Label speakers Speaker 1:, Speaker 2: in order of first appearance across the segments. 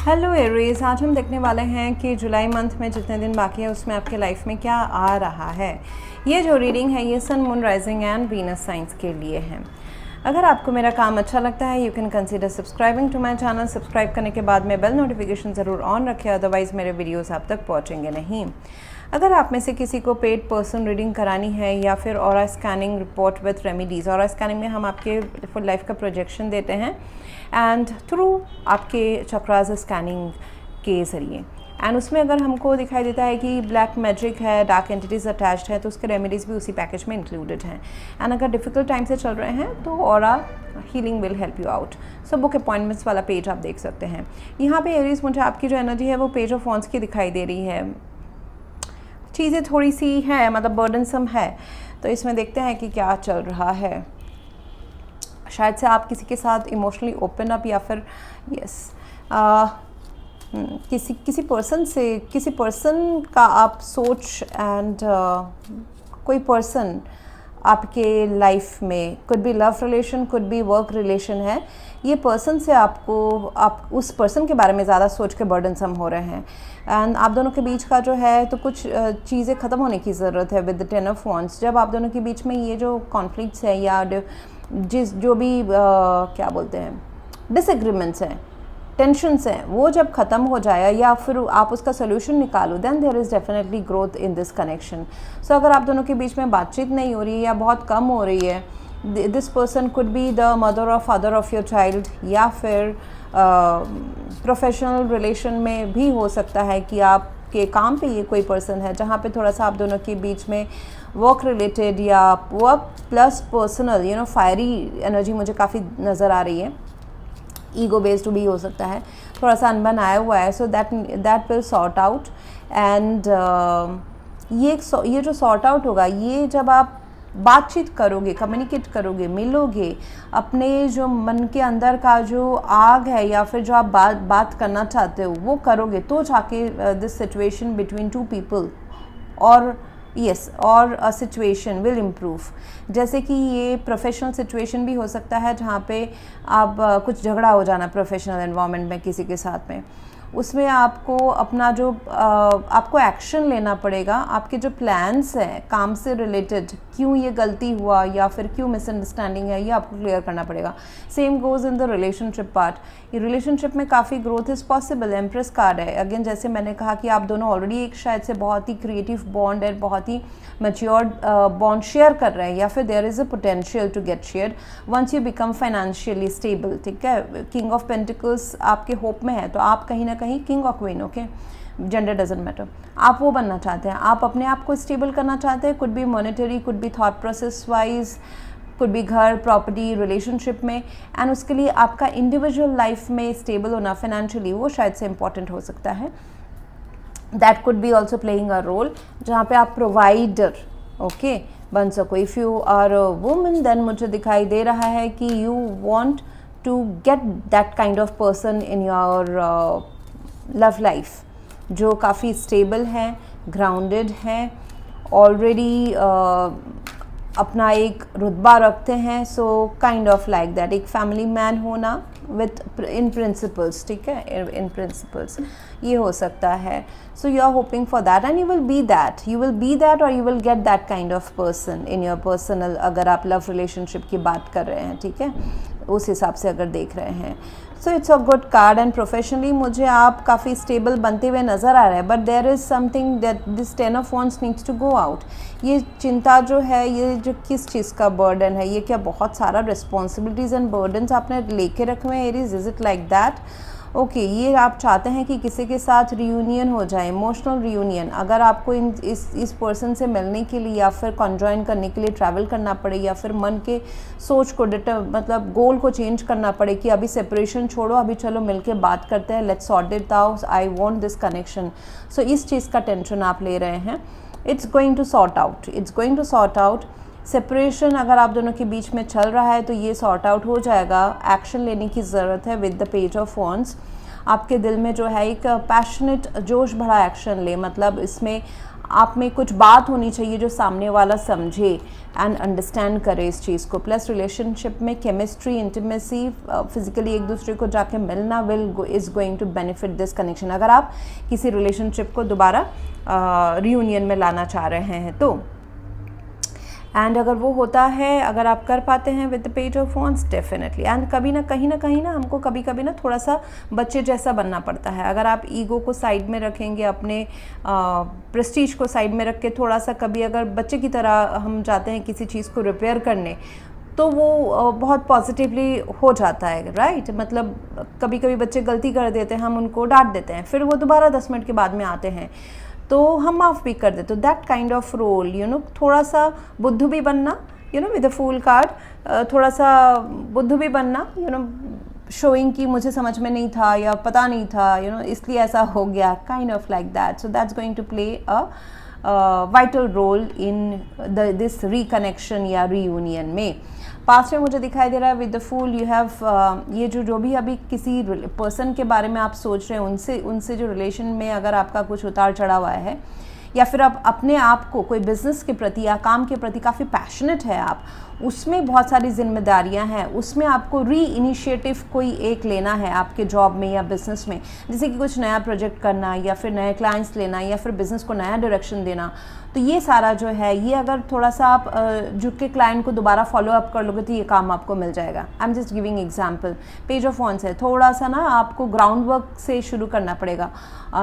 Speaker 1: Hello Aries, आज हम देखने वाले हैं कि जुलाई मंथ में जितने दिन बाकी है उसमें आपके लाइफ में क्या आ रहा है। ये जो रीडिंग है ये sun, moon, rising and Venus science के लिए है। अगर आपको मेरा काम अच्छा लगता है you can consider subscribing to my channel. Subscribe करने के बाद में बेल नोटिफिकेशन ज़रूर ऑन रखें, अदरवाइज़ मेरे वीडियोस आप तक पहुंचेंगे नहीं। अगर आप में से किसी को पेड पर्सन रीडिंग करानी है या फिर aura scanning report with remedies, aura scanning में हम आपके फुल लाइफ का प्रोजेक्शन देते हैं एंड थ्रू आपके चक्रास स्कैनिंग के ज़रिए, एंड उसमें अगर हमको दिखाई देता है कि ब्लैक मैजिक है, डार्क एंटिटीज़ अटैच्ड है, तो उसके रेमेडीज़ भी उसी पैकेज में इंक्लूडेड हैं। एंड अगर डिफ़िकल्ट टाइम से चल रहे हैं तो aura healing will help you out. So book appointments वाला पेज आप देख सकते हैं। यहाँ पे एरीज, मुझे आपकी जो एनर्जी है वो पेज ऑफ वॉन्ड्स की दिखाई दे रही है। चीज़ें थोड़ी सी हैं, मतलब बर्डनसम है, तो इसमें देखते हैं कि क्या चल रहा है। शायद से आप किसी के साथ इमोशनली ओपन अप या फिर किसी पर्सन का आप सोच एंड कोई पर्सन आपके लाइफ में, could be love relation, could be work relation है, ये पर्सन से आप उस पर्सन के बारे में ज़्यादा सोच के बर्डनसम हो रहे हैं। एंड आप दोनों के बीच का जो है तो कुछ चीज़ें ख़त्म होने की ज़रूरत है with the ten of wands. जब आप दोनों के बीच में ये जो कॉन्फ्लिक्ट्स है या जो भी क्या बोलते हैं डिसएग्रीमेंट्स हैं, टेंशन्स हैं, वो जब ख़त्म हो जाए या फिर आप उसका सोल्यूशन निकालो, then there is definitely growth in this connection. So अगर आप दोनों के बीच में बातचीत नहीं हो रही है या बहुत कम हो रही है, this person could be the mother और फादर ऑफ योर चाइल्ड, या फिर प्रोफेशनल रिलेशन में भी हो सकता है कि आपके काम पे ये कोई पर्सन है जहाँ पे थोड़ा सा आप दोनों के बीच में वर्क रिलेटेड या work plus personal fiery energy मुझे काफ़ी नज़र आ रही है। ईगो बेस्ड भी हो सकता है, थोड़ा सा अनबन आया हुआ है। So that will sort out and ये जो सॉर्ट आउट होगा, ये जब आप बातचीत करोगे, कम्युनिकेट करोगे, मिलोगे, अपने जो मन के अंदर का जो आग है या फिर जो आप बात करना चाहते हो वो करोगे, तो जाके this situation between two people और और अ सिचुएशन विल इम्प्रूव। जैसे कि ये प्रोफेशनल सिचुएशन भी हो सकता है जहाँ पे आप कुछ झगड़ा हो जाना प्रोफेशनल एनवायरनमेंट में किसी के साथ में, उसमें आपको अपना जो आपको एक्शन लेना पड़ेगा। आपके जो प्लान्स हैं काम से रिलेटेड, क्यों ये गलती हुआ या फिर क्यों मिसअंडरस्टैंडिंग है, ये आपको क्लियर करना पड़ेगा। Same goes in the relationship part. ये रिलेशनशिप में काफ़ी growth is possible. Empress card है अगेन, जैसे मैंने कहा कि आप दोनों ऑलरेडी एक शायद से बहुत ही क्रिएटिव बॉन्ड है, बहुत ही मैच्योर्ड बॉन्ड शेयर कर रहे हैं, या फिर there is a potential to get share once you become financially stable. ठीक है, किंग ऑफ पेंटिकल्स आपके होप में है, तो आप कहीं ना कहीं किंग और queen, okay, gender doesn't matter, आप वो बनना चाहते हैं, आप अपने आप को स्टेबल करना चाहते हैं। Could be monetary, could be thought process wise, could be घर, प्रॉपर्टी, रिलेशनशिप में, एंड उसके लिए आपका इंडिविजुअल लाइफ में स्टेबल होना फाइनेंशियली वो शायद से इम्पॉर्टेंट हो सकता है। That could be also playing a role जहाँ पे आप प्रोवाइडर ओके बन सको। If you are a woman then मुझे दिखाई दे रहा है कि you want to get that kind of person in your love life जो काफ़ी स्टेबल है, ग्राउंडेड है, ऑलरेडी अपना एक रुतबा रखते हैं। So kind of like that, एक फैमिली मैन होना विथ इन प्रिंसिपल्स, ठीक है, इन प्रिंसिपल्स ये हो सकता है। So you are hoping for that and you will be that or you will get that kind of person in your personal, अगर आप लव रिलेशनशिप की बात कर रहे हैं, ठीक है, उस हिसाब से अगर देख रहे हैं। So it's a good card. And professionally मुझे आप काफ़ी स्टेबल बनते हुए नज़र आ रहे हैं, but there is something that this ten of wands needs to go out. ये चिंता जो है, ये जो किस चीज़ का बर्डन है, ये क्या बहुत सारा रिस्पॉन्सिबिलिटीज़ एंड बर्डन्स आपने लेके रखे हुए हैं Aries, is it like that? Okay, ये आप चाहते हैं कि किसी के साथ रियूनियन हो जाए, इमोशनल रियूनियन। अगर आपको इस पर्सन से मिलने के लिए या फिर कॉन्जॉइन करने के लिए ट्रैवल करना पड़े, या फिर मन के सोच को मतलब गोल को चेंज करना पड़े कि अभी सेपरेशन छोड़ो, अभी चलो मिलके बात करते हैं, let's sort it out, I want this connection. So इस चीज़ का टेंशन आप ले रहे हैं। It's going to sort out. Separation अगर आप दोनों के बीच में चल रहा है तो ये सॉर्ट आउट हो जाएगा। एक्शन लेने की ज़रूरत है with the page of wands. आपके दिल में जो है एक पैशनेट जोश भरा एक्शन ले, मतलब इसमें आप में कुछ बात होनी चाहिए जो सामने वाला समझे एंड अंडरस्टैंड करे इस चीज़ को। प्लस रिलेशनशिप में केमिस्ट्री, इंटीमेसी, फिजिकली एक दूसरे को जाके मिलना is going to benefit this connection, अगर आप किसी रिलेशनशिप को दोबारा रियूनियन में लाना चाह रहे हैं तो। एंड अगर वो होता है, अगर आप कर पाते हैं with the page of wands, definitely. And कभी ना कहीं ना हमको कभी कभी ना थोड़ा सा बच्चे जैसा बनना पड़ता है। अगर आप ईगो को साइड में रखेंगे, अपने प्रेस्टीज को साइड में रख के थोड़ा सा कभी अगर बच्चे की तरह हम जाते हैं किसी चीज़ को रिपेयर करने, तो वो बहुत पॉजिटिवली हो जाता है, राइट। मतलब कभी कभी बच्चे गलती कर देते हैं, हम उनको डांट देते हैं, फिर वो दोबारा 10 मिनट के बाद में आते हैं तो हम माफ़ भी कर देते। तो that kind of role, you know, थोड़ा सा बुद्धू भी बनना, you know, with a fool card, थोड़ा सा बुद्धू भी बनना, यू नो, शोइंग कि मुझे समझ में नहीं था या पता नहीं था, यू नो, इसलिए ऐसा हो गया, kind of like that. So that's going to play a vital role in this reconnection या रीयूनियन में। पास्ट में मुझे दिखाई दे रहा है with the fool you have ये जो भी अभी किसी पर्सन के बारे में आप सोच रहे हैं, उनसे जो रिलेशन में अगर आपका कुछ उतार चढ़ाव आया है, या फिर आप अपने आप को कोई बिज़नेस के प्रति या काम के प्रति काफ़ी पैशनेट है आप, उसमें बहुत सारी जिम्मेदारियां हैं, उसमें आपको री इनिशिएटिव कोई एक लेना है आपके जॉब में या बिज़नेस में, जैसे कि कुछ नया प्रोजेक्ट करना या फिर नए क्लाइंट्स लेना या फिर बिज़नेस को नया डायरेक्शन देना। तो ये सारा जो है, ये अगर थोड़ा सा आप जुट के क्लाइंट को दोबारा फॉलो अप कर लोगे तो ये काम आपको मिल जाएगा। I am just giving example. Page of wands है, थोड़ा सा ना आपको ग्राउंड वर्क से शुरू करना पड़ेगा।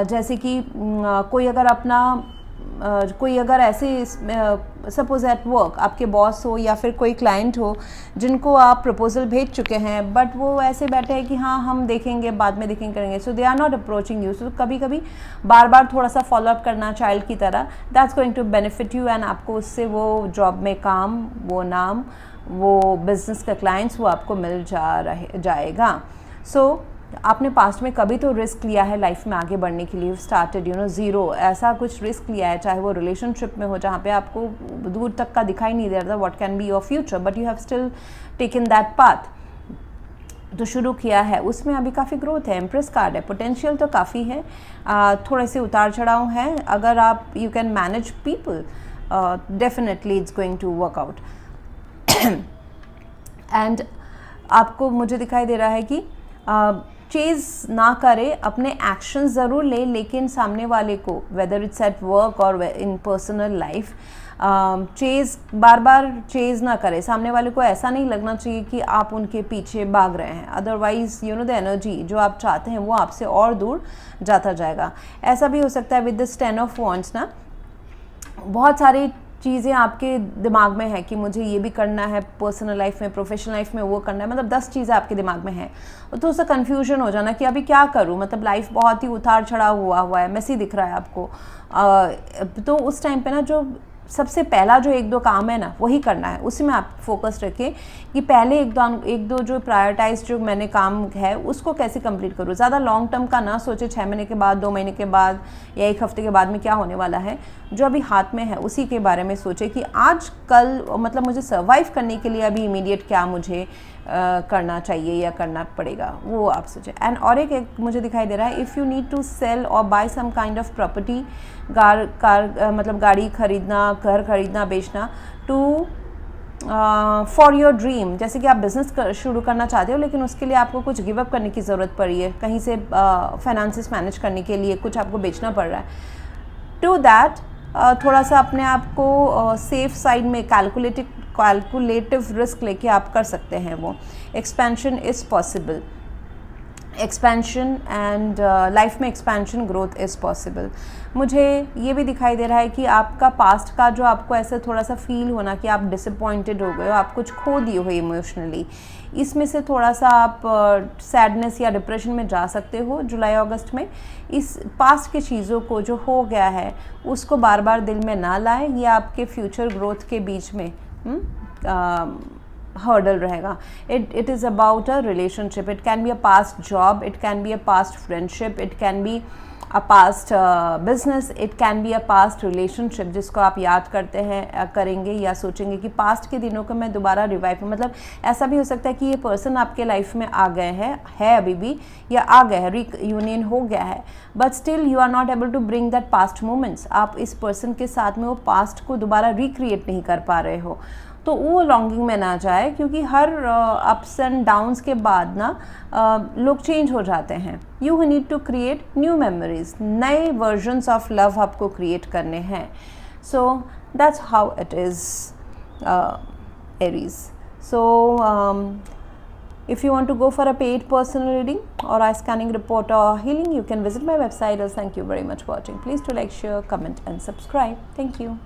Speaker 1: जैसे कि कोई अगर ऐसे सपोज एट वर्क आपके बॉस हो या फिर कोई क्लाइंट हो जिनको आप प्रपोजल भेज चुके हैं, बट वो ऐसे बैठे हैं कि हाँ हम देखेंगे, बाद में देखेंगे करेंगे, so they are not approaching you. So कभी कभी बार बार थोड़ा सा फॉलोअप करना चाइल्ड की तरह, that's going to benefit you and आपको उससे वो जॉब में काम, वो नाम, वो बिजनेस का क्लाइंट्स वो आपको मिल जाएगा। सो आपने पास्ट में कभी तो रिस्क लिया है लाइफ में आगे बढ़ने के लिए, स्टार्टेड, यू नो, ज़ीरो, ऐसा कुछ रिस्क लिया है, चाहे वो रिलेशनशिप में हो जहाँ पे आपको दूर तक का दिखाई नहीं दे रहा था what can be your future, but you have still taken that path, तो शुरू किया है, उसमें अभी काफ़ी ग्रोथ है। एम्प्रेस कार्ड है, पोटेंशियल तो काफ़ी है, थोड़े से उतार चढ़ाव हैं। अगर आप you can manage people, definitely it's going to work out. And आपको मुझे दिखाई दे रहा है कि चेज़ ना करे, अपने एक्शन ज़रूर ले, लेकिन सामने वाले को, वेदर इट्स एट वर्क और इन पर्सनल लाइफ, बार बार चेज़ ना करे। सामने वाले को ऐसा नहीं लगना चाहिए कि आप उनके पीछे भाग रहे हैं, otherwise you know the energy जो आप चाहते हैं वो आपसे और दूर जाता जाएगा। ऐसा भी हो सकता है विद दिस 10 ऑफ वॉन्ड्स ना, बहुत सारी चीज़ें आपके दिमाग में है कि मुझे ये भी करना है पर्सनल लाइफ में, प्रोफेशनल लाइफ में वो करना है, मतलब 10 चीज़ें आपके दिमाग में है, तो उससे कन्फ्यूजन हो जाना कि अभी क्या करूँ, मतलब लाइफ बहुत ही उतार चढ़ाव हुआ है, मेसी दिख रहा है आपको। तो उस टाइम पे ना जो सबसे पहला जो 1-2 काम है ना वही करना है, उसी में आप फोकस रखें कि पहले एक दो जो प्रायोरिटाइज जो मैंने काम है उसको कैसे कंप्लीट करूँ। ज़्यादा लॉन्ग टर्म का ना सोचे, 6 महीने के बाद, 2 महीने के बाद या 1 हफ्ते के बाद में क्या होने वाला है, जो अभी हाथ में है उसी के बारे में सोचे कि आज कल मतलब मुझे सर्वाइव करने के लिए अभी इमीडिएट क्या मुझे करना चाहिए या करना पड़ेगा, वो आप सोचें। एंड और एक मुझे दिखाई दे रहा है, if you need to sell or buy some kind of property, मतलब गाड़ी खरीदना, घर खरीदना, बेचना, टू फॉर योर ड्रीम, जैसे कि आप बिज़नेस शुरू करना चाहते हो लेकिन उसके लिए आपको कुछ गिव अप करने की ज़रूरत पड़ी है, कहीं से फाइनेंसेस मैनेज करने के लिए कुछ आपको बेचना पड़ रहा है, टू दैट थोड़ा सा अपने आप को सेफ साइड में कैलकुलेटिव रिस्क लेके आप कर सकते हैं। वो expansion is possible, expansion and life में एक्सपेंशन, ग्रोथ इज़ पॉसिबल। मुझे ये भी दिखाई दे रहा है कि आपका पास्ट का जो आपको ऐसा थोड़ा सा फील होना कि आप डिसअपॉइंटेड हो गए हो, आप कुछ खो दिए हो इमोशनली, इसमें से थोड़ा सा आप सैडनेस या डिप्रेशन में जा सकते हो जुलाई अगस्त में। इस पास्ट की चीज़ों को जो हो गया है उसको बार बार दिल में ना लाएं, ये आपके फ्यूचर ग्रोथ के बीच में हर्डल रहेगा. It is about a relationship. It can be a past job, it can be a past friendship, it can be a past business, it can be a past relationship जिसको आप याद करते हैं करेंगे या सोचेंगे कि पास्ट के दिनों को मैं दोबारा रिवाइव, मतलब ऐसा भी हो सकता है कि ये पर्सन आपके लाइफ में आ गए हैं, है अभी भी, या आ गए हैं, रीयूनियन हो गया है, but still you are not able to bring that past moments. आप इस पर्सन के साथ में वो पास्ट को दोबारा रिक्रिएट नहीं कर पा रहे हो. तो वो लॉन्गिंग में ना जाए, क्योंकि हर अप्स एंड डाउन्स के बाद ना लोग चेंज हो जाते हैं. You need to create new memories, नए वर्जन्स ऑफ लव आपको क्रिएट करने हैं. So that's how it is Aries. So if you want to go for a paid personal reading or eye scanning report or healing, you can visit my website. Thank you very much for watching. Please do like, share, comment and subscribe. Thank you.